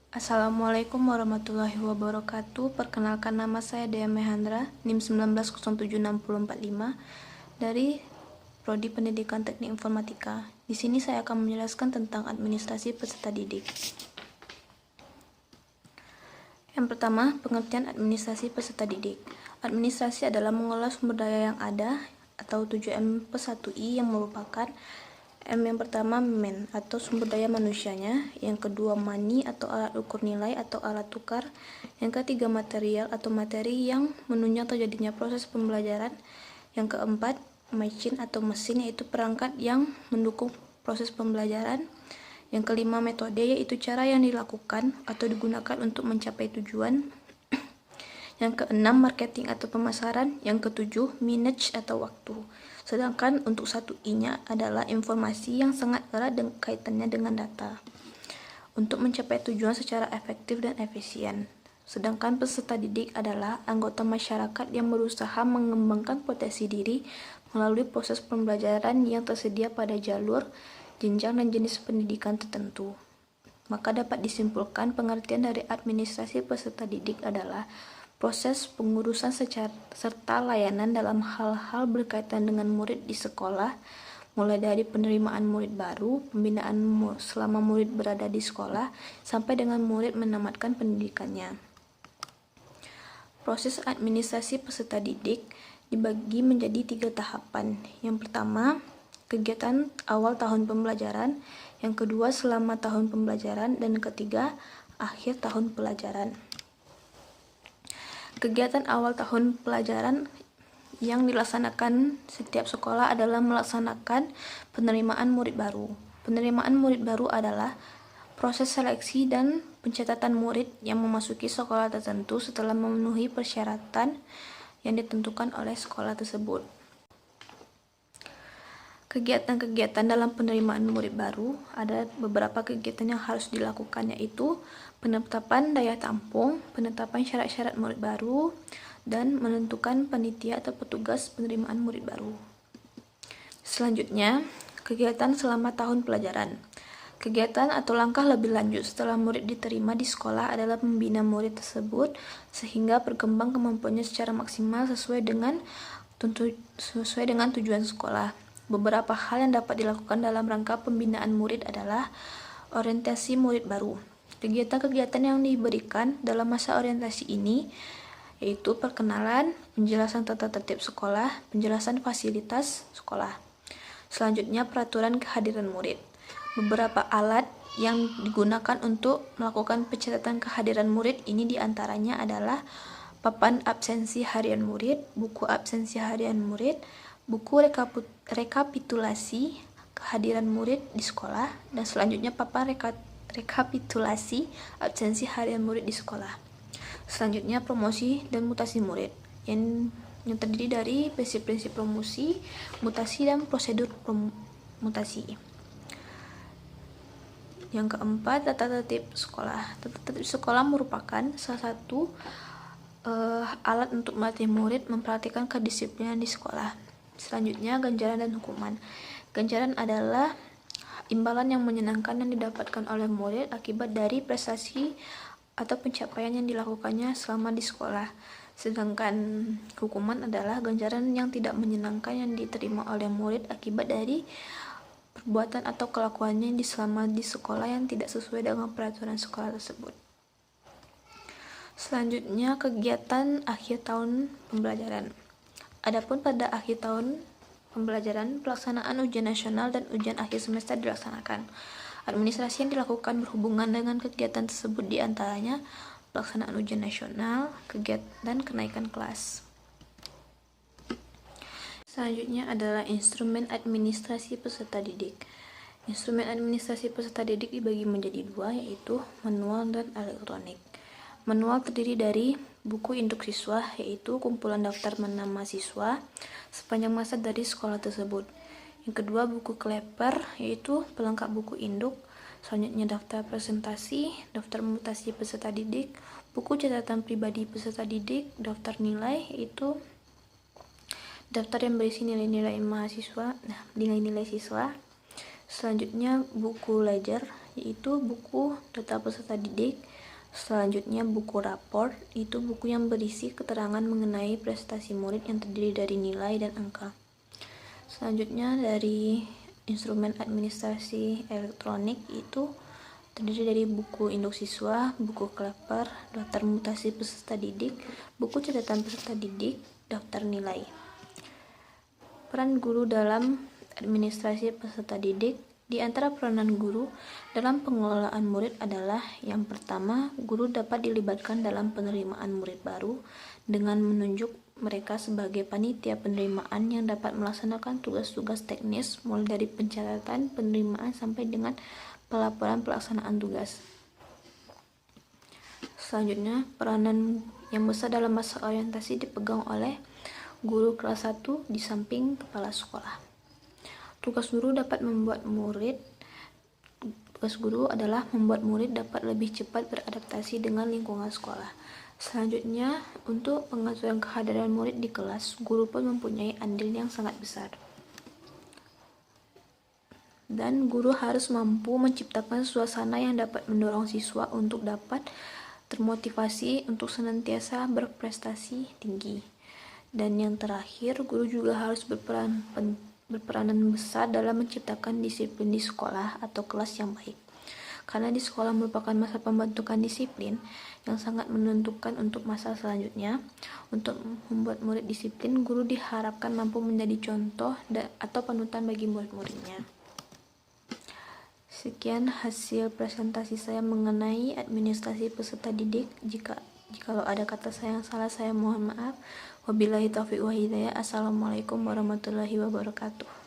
Assalamualaikum warahmatullahi wabarakatuh. Perkenalkan, nama saya Dea Mehandra, NIM 19076045 dari Prodi Pendidikan Teknik Informatika. Di sini saya akan menjelaskan tentang administrasi peserta didik. Yang pertama, pengertian administrasi peserta didik. Administrasi adalah mengelola sumber daya yang ada atau 7M plus 1I yang merupakan M yang pertama men atau sumber daya manusianya, yang kedua money atau alat ukur nilai atau alat tukar, yang ketiga material atau materi yang menunjang terjadinya proses pembelajaran, yang keempat machine atau mesin yaitu perangkat yang mendukung proses pembelajaran, yang kelima metode yaitu cara yang dilakukan atau digunakan untuk mencapai tujuan, yang keenam marketing atau pemasaran, yang ketujuh manage atau waktu. Sedangkan untuk 1I-nya adalah informasi yang sangat erat kaitannya dengan data untuk mencapai tujuan secara efektif dan efisien. Sedangkan peserta didik adalah anggota masyarakat yang berusaha mengembangkan potensi diri melalui proses pembelajaran yang tersedia pada jalur, jenjang, dan jenis pendidikan tertentu. Maka dapat disimpulkan pengertian dari administrasi peserta didik adalah proses pengurusan serta layanan dalam hal-hal berkaitan dengan murid di sekolah, mulai dari penerimaan murid baru, pembinaan selama murid berada di sekolah, sampai dengan murid menamatkan pendidikannya. Proses administrasi peserta didik dibagi menjadi 3 tahapan. Yang pertama, kegiatan awal tahun pembelajaran, yang kedua selama tahun pembelajaran, dan ketiga akhir tahun pelajaran. Kegiatan awal tahun pelajaran yang dilaksanakan setiap sekolah adalah melaksanakan penerimaan murid baru. Penerimaan murid baru adalah proses seleksi dan pencatatan murid yang memasuki sekolah tertentu setelah memenuhi persyaratan yang ditentukan oleh sekolah tersebut. Kegiatan-kegiatan dalam penerimaan murid baru, ada beberapa kegiatan yang harus dilakukan, yaitu penetapan daya tampung, penetapan syarat-syarat murid baru, dan menentukan panitia atau petugas penerimaan murid baru. Selanjutnya, kegiatan selama tahun pelajaran. Kegiatan atau langkah lebih lanjut setelah murid diterima di sekolah adalah membina murid tersebut sehingga berkembang kemampuannya secara maksimal sesuai dengan tujuan sekolah. Beberapa hal yang dapat dilakukan dalam rangka pembinaan murid adalah orientasi murid baru. Kegiatan-kegiatan yang diberikan dalam masa orientasi ini yaitu perkenalan, penjelasan tata tertib sekolah, penjelasan fasilitas sekolah. Selanjutnya, peraturan kehadiran murid. Beberapa alat yang digunakan untuk melakukan pencatatan kehadiran murid ini diantaranya adalah papan absensi harian murid, buku absensi harian murid, buku rekapitulasi kehadiran murid di sekolah, dan selanjutnya papan rekapitulasi absensi harian murid di sekolah. Selanjutnya, promosi dan mutasi murid yang terdiri dari prinsip-prinsip promosi, mutasi, dan prosedur mutasi. Yang keempat, tata tertib sekolah. Tata tertib sekolah merupakan salah satu alat untuk melatih murid memperhatikan kedisiplinan di sekolah. Selanjutnya, ganjaran dan hukuman. Ganjaran adalah imbalan yang menyenangkan yang didapatkan oleh murid akibat dari prestasi atau pencapaian yang dilakukannya selama di sekolah. Sedangkan hukuman adalah ganjaran yang tidak menyenangkan yang diterima oleh murid akibat dari perbuatan atau kelakuannya selama di sekolah yang tidak sesuai dengan peraturan sekolah tersebut. Selanjutnya, kegiatan akhir tahun pembelajaran. Adapun pada akhir tahun pembelajaran, pelaksanaan ujian nasional dan ujian akhir semester dilaksanakan. Administrasi yang dilakukan berhubungan dengan kegiatan tersebut diantaranya pelaksanaan ujian nasional, kegiatan kenaikan kelas. Selanjutnya adalah instrumen administrasi peserta didik. Instrumen administrasi peserta didik dibagi menjadi 2, yaitu manual dan elektronik. Manual terdiri dari buku induk siswa, yaitu kumpulan daftar nama siswa sepanjang masa dari sekolah tersebut. Yang kedua, buku kleper, yaitu pelengkap buku induk. Selanjutnya, daftar presentasi, daftar mutasi peserta didik, buku catatan pribadi peserta didik, daftar nilai, yaitu daftar yang berisi nilai-nilai mahasiswa, nilai-nilai siswa. Selanjutnya, buku ledger, yaitu buku data peserta didik. Selanjutnya buku raport, itu buku yang berisi keterangan mengenai prestasi murid yang terdiri dari nilai dan angka. Selanjutnya dari instrumen administrasi elektronik, itu terdiri dari buku induk siswa, buku kleper, daftar mutasi peserta didik, buku catatan peserta didik, daftar nilai. Peran guru dalam administrasi peserta didik. Di antara peranan guru dalam pengelolaan murid adalah yang pertama, guru dapat dilibatkan dalam penerimaan murid baru dengan menunjuk mereka sebagai panitia penerimaan yang dapat melaksanakan tugas-tugas teknis mulai dari pencatatan penerimaan sampai dengan pelaporan pelaksanaan tugas. Selanjutnya, peranan yang besar dalam masa orientasi dipegang oleh guru kelas 1 di samping kepala sekolah. Tugas guru adalah membuat murid dapat lebih cepat beradaptasi dengan lingkungan sekolah. Selanjutnya, untuk pengaturan kehadiran murid di kelas, guru pun mempunyai andil yang sangat besar. Dan guru harus mampu menciptakan suasana yang dapat mendorong siswa untuk dapat termotivasi untuk senantiasa berprestasi tinggi. Dan yang terakhir, guru juga harus berperanan besar dalam menciptakan disiplin di sekolah atau kelas yang baik. Karena di sekolah merupakan masa pembentukan disiplin yang sangat menentukan untuk masa selanjutnya. Untuk membuat murid disiplin, guru diharapkan mampu menjadi contoh atau panutan bagi murid-muridnya. Sekian hasil presentasi saya mengenai administrasi peserta didik. Jikalau ada kata saya yang salah, saya mohon maaf. Wabillahi taufiq wal hidayah. Assalamualaikum warahmatullahi wabarakatuh.